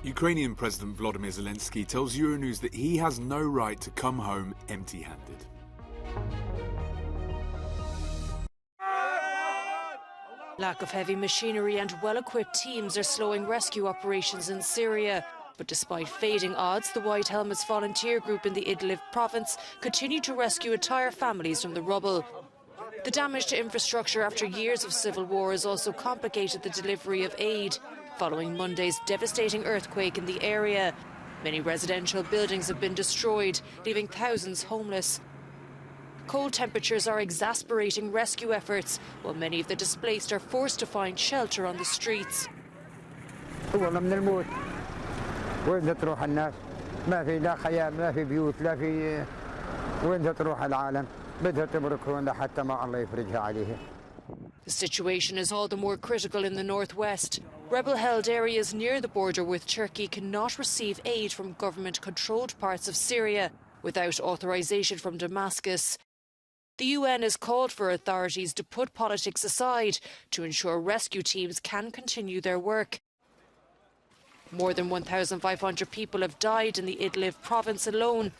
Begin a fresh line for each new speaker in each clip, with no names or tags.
Ukrainian President Volodymyr Zelensky tells Euronews that he has no right to come home empty-handed.
Lack of heavy machinery and well-equipped teams are slowing rescue operations in Syria. But despite fading odds, the White Helmets volunteer group in the Idlib province continue to rescue entire families from the rubble. The damage to infrastructure after years of civil war has also complicated the delivery of aid, following Monday's devastating earthquake in the area. Many residential buildings have been destroyed, leaving thousands homeless. Cold temperatures are exasperating rescue efforts, while many of the displaced are forced to find shelter on the streets. The situation is all the more critical in the northwest. Rebel-held areas near the border with Turkey cannot receive aid from government-controlled parts of Syria without authorization from Damascus. The UN has called for authorities to put politics aside to ensure rescue teams can continue their work. More than 1,500 people have died in the Idlib province alone,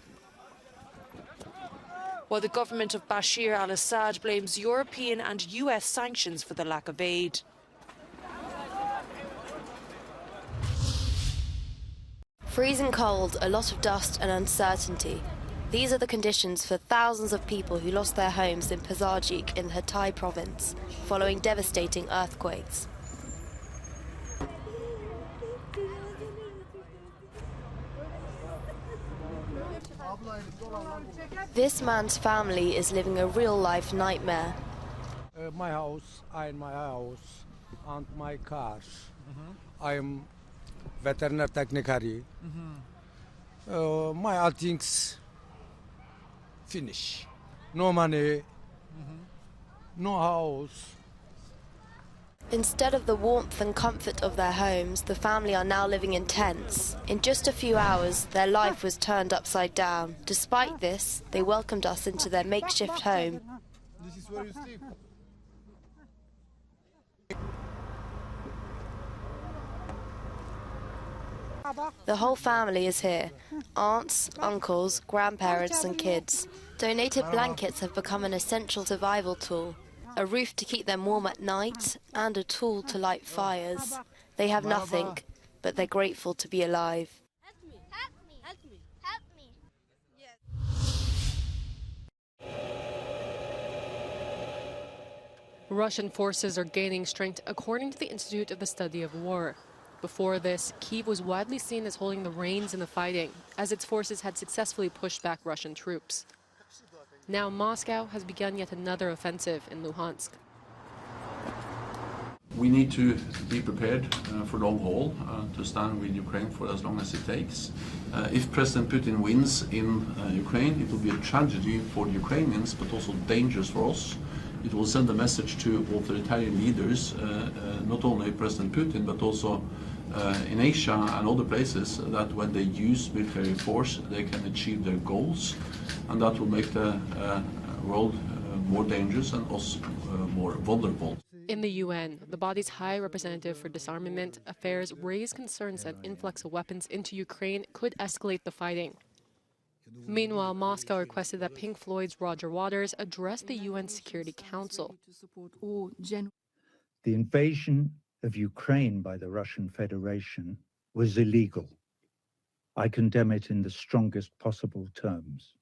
while the government of Bashir al-Assad blames European and US sanctions for the lack of aid.
Freezing cold, a lot of dust and uncertainty. These are the conditions for thousands of people who lost their homes in Pazarjik in Hatay province, following devastating earthquakes. This man's family is living a real-life nightmare.
My house, and my cars. I am veterinary technically. My all things finish. No money, no house.
Instead of the warmth and comfort of their homes, the family are now living in tents. In just a few hours, their life was turned upside down. Despite this, they welcomed us into their makeshift home.
This is where you sleep.
The whole family is here. Aunts, uncles, grandparents and kids. Donated blankets have become an essential survival tool. A roof to keep them warm at night and a tool to light fires. They have nothing, but they're grateful to be alive.
Help me.
Russian forces are gaining strength, according to the Institute of the Study of War. Before this, Kyiv was widely seen as holding the reins in the fighting, as its forces had successfully pushed back Russian troops. Now Moscow has begun yet another offensive in Luhansk.
We need to be prepared for long haul, to stand with Ukraine for as long as it takes. If President Putin wins in Ukraine, it will be a tragedy for the Ukrainians, but also dangerous for us. It will send a message to authoritarian leaders, not only President Putin, but also in Asia and other places, that when they use military force, they can achieve their goals, and that will make the world more dangerous and us more vulnerable.
In the UN, the body's High Representative for Disarmament Affairs raised concerns that influx of weapons into Ukraine could escalate the fighting. Meanwhile, Moscow requested that Pink Floyd's Roger Waters address the UN Security Council.
The invasion of Ukraine by the Russian Federation was illegal. I condemn it in the strongest possible terms.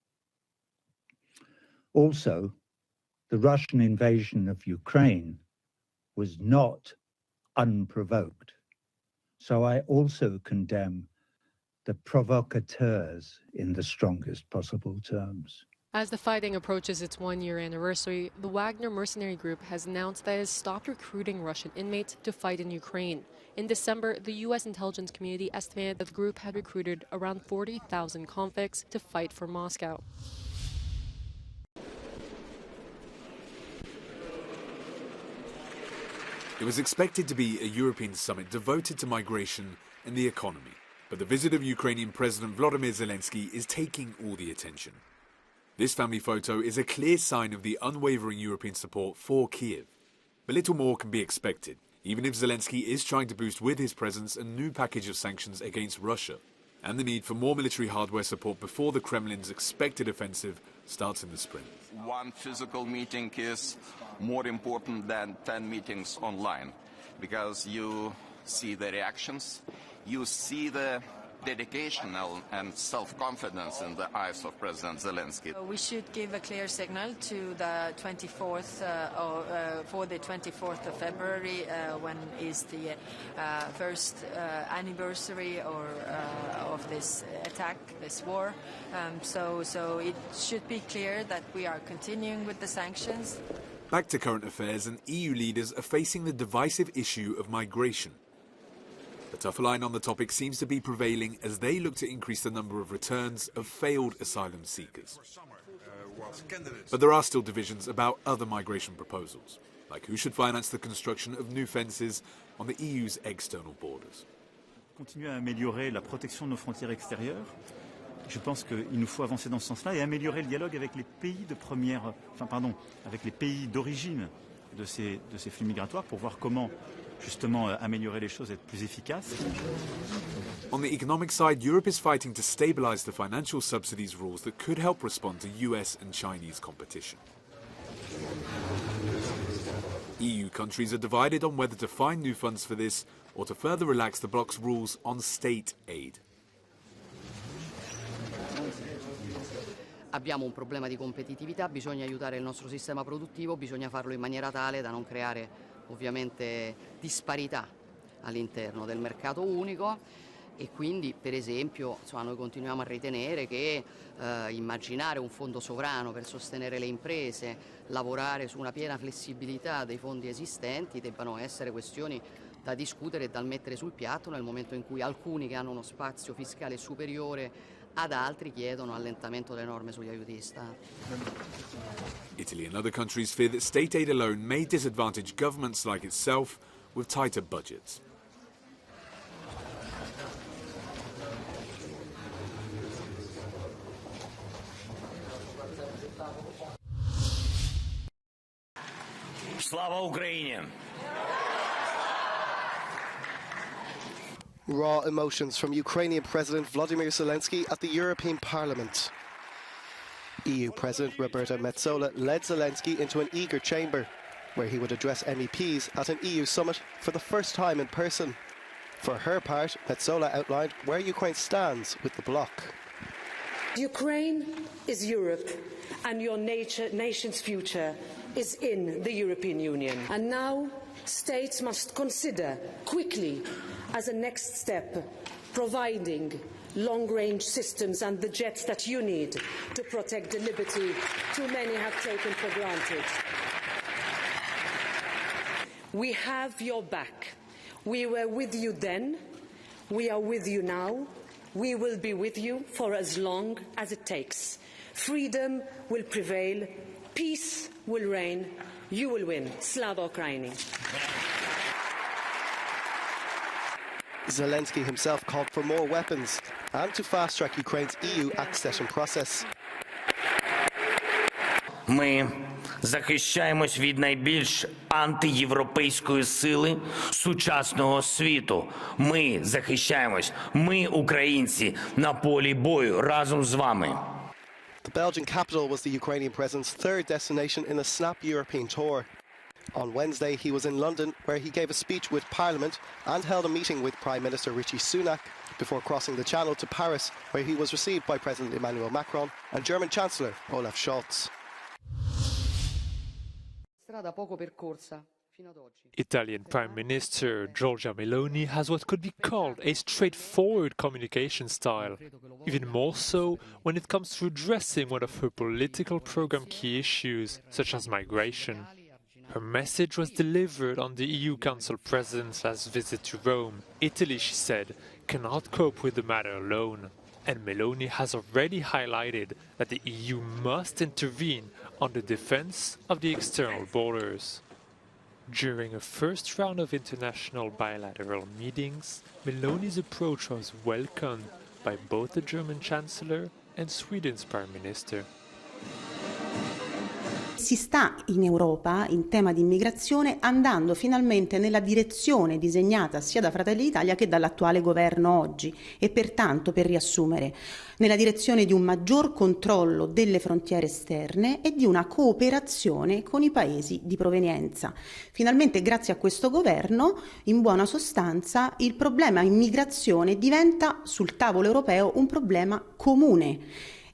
Also, the Russian invasion of Ukraine was not unprovoked. So I also condemn the provocateurs in the strongest possible terms.
As the fighting approaches its one-year anniversary, the Wagner mercenary group has announced that it has stopped recruiting Russian inmates to fight in Ukraine. In December, the U.S. intelligence community estimated that the group had recruited around 40,000 convicts to fight for Moscow.
It was expected to be a European summit devoted to migration and the economy, but the visit of Ukrainian President Volodymyr Zelensky is taking all the attention. This family photo is a clear sign of the unwavering European support for Kyiv. But little more can be expected even if Zelensky is trying to boost with his presence a new package of sanctions against Russia and the need for more military hardware support before the Kremlin's expected offensive starts in the spring.
One physical meeting is more important than 10 meetings online, because you see the reactions, you see the dedication and self-confidence in the eyes of President Zelensky.
We should give a clear signal to the 24th, for the 24th of February, when is the first anniversary of this attack, this war. So it should be clear that we are continuing with the sanctions.
Back to current affairs, and EU leaders are facing the divisive issue of migration. The tougher line on the topic seems to be prevailing as they look to increase the number of returns of failed asylum seekers. But there are still divisions about other migration proposals, like who should finance the construction of new fences on the EU's external borders.
Continuer à améliorer la protection de nos frontières extérieures. Je pense qu'il nous faut avancer dans ce sens-là et améliorer le dialogue avec les pays de avec les pays d'origine de ces flux migratoires pour voir comment justement améliorer les choses et être plus efficaces.
On the economic side, Europe is fighting to stabilize the financial subsidies rules that could help respond to US and Chinese competition. EU countries are divided on whether to find new funds for this or to further relax the bloc's rules on state aid.
Abbiamo un problema di competitività, bisogna aiutare il nostro sistema produttivo, bisogna farlo in maniera tale da non creare ovviamente disparità all'interno del mercato unico e quindi per esempio noi continuiamo a ritenere che immaginare un fondo sovrano per sostenere le imprese, lavorare su una piena flessibilità dei fondi esistenti debbano essere questioni da discutere e da mettere sul piatto nel momento in cui alcuni che hanno uno spazio fiscale superiore ad altri chiedono allentamento delle norme sugli aiuti di Stato.
Italy and other countries fear that state aid alone may disadvantage governments like itself with tighter budgets.
Slava Ukraine!
Raw emotions from Ukrainian President Volodymyr Zelensky at the European Parliament. EU President Roberta Metsola led Zelensky into an eager chamber, where he would address MEPs at an EU summit for the first time in person. For her part, Metsola outlined where Ukraine stands with the bloc.
Ukraine is Europe, and your nation's future is in the European Union. And now, states must consider quickly, as a next step, providing long-range systems and the jets that you need to protect the liberty too many have taken for granted. We have your back. We were with you then. We are with you now. We will be with you for as long as it takes. Freedom will prevail. Peace will reign. You will win. Slava Ukraini.
Zelensky himself called for more weapons and to fast-track Ukraine's EU accession process.
Ми захищаємось від найбільш антиєвропейської сили сучасного світу. Ми захищаємось, ми, українці, на полі бою разом з вами.
The Belgian capital was the Ukrainian president's third destination in a snap European tour. On Wednesday, he was in London, where he gave a speech with Parliament and held a meeting with Prime Minister Rishi Sunak before crossing the Channel to Paris, where he was received by President Emmanuel Macron and German Chancellor Olaf Scholz.
Italian Prime Minister Giorgia Meloni has what could be called a straightforward communication style, even more so when it comes to addressing one of her political program key issues, such as migration. Her message was delivered on the EU Council President's last visit to Rome. Italy, she said, cannot cope with the matter alone. And Meloni has already highlighted that the EU must intervene on the defense of the external borders. During a first round of international bilateral meetings, Meloni's approach was welcomed by both the German Chancellor and Sweden's Prime Minister.
Si sta in Europa, in tema di immigrazione, andando finalmente nella direzione disegnata sia da Fratelli d'Italia che dall'attuale governo oggi e pertanto, per riassumere, nella direzione di un maggior controllo delle frontiere esterne e di una cooperazione con i paesi di provenienza. Finalmente, grazie a questo governo, in buona sostanza, il problema immigrazione diventa sul tavolo europeo un problema comune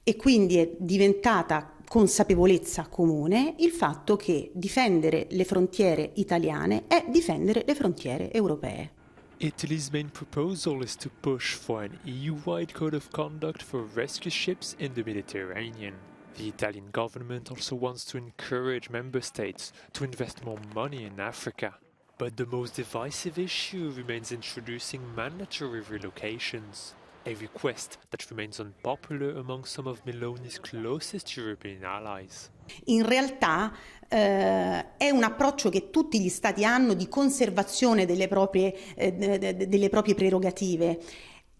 e quindi è diventata consapevolezza comune il fatto che difendere le frontiere italiane è difendere le frontiere europee.
Italy's main proposal is to push for an EU-wide code of conduct for rescue ships in the Mediterranean. The Italian government also wants to encourage member states to invest more money in Africa. But the most divisive issue remains introducing mandatory relocations, a request that remains unpopular among some of Meloni's closest European allies.
In realtà è un approccio che tutti gli Stati hanno di conservazione delle proprie prerogative.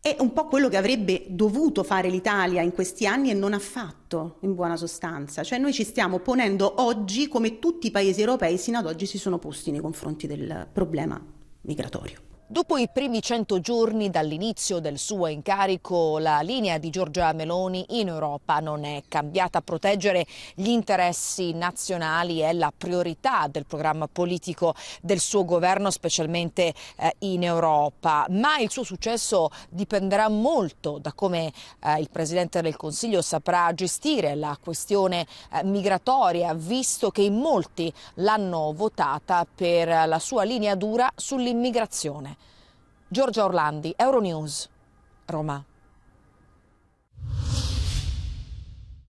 È un po' quello che avrebbe dovuto fare l'Italia in questi anni e non ha fatto, in buona sostanza. Cioè noi ci stiamo ponendo oggi come tutti i paesi europei sino ad oggi si sono posti nei confronti del problema migratorio.
Dopo i primi 100 giorni dall'inizio del suo incarico, la linea di Giorgia Meloni in Europa non è cambiata. Proteggere gli interessi nazionali è la priorità del programma politico del suo governo, specialmente in Europa. Ma il suo successo dipenderà molto da come il Presidente del Consiglio saprà gestire la questione migratoria, visto che in molti l'hanno votata per la sua linea dura sull'immigrazione. Giorgia Orlandi, Euronews, Roma.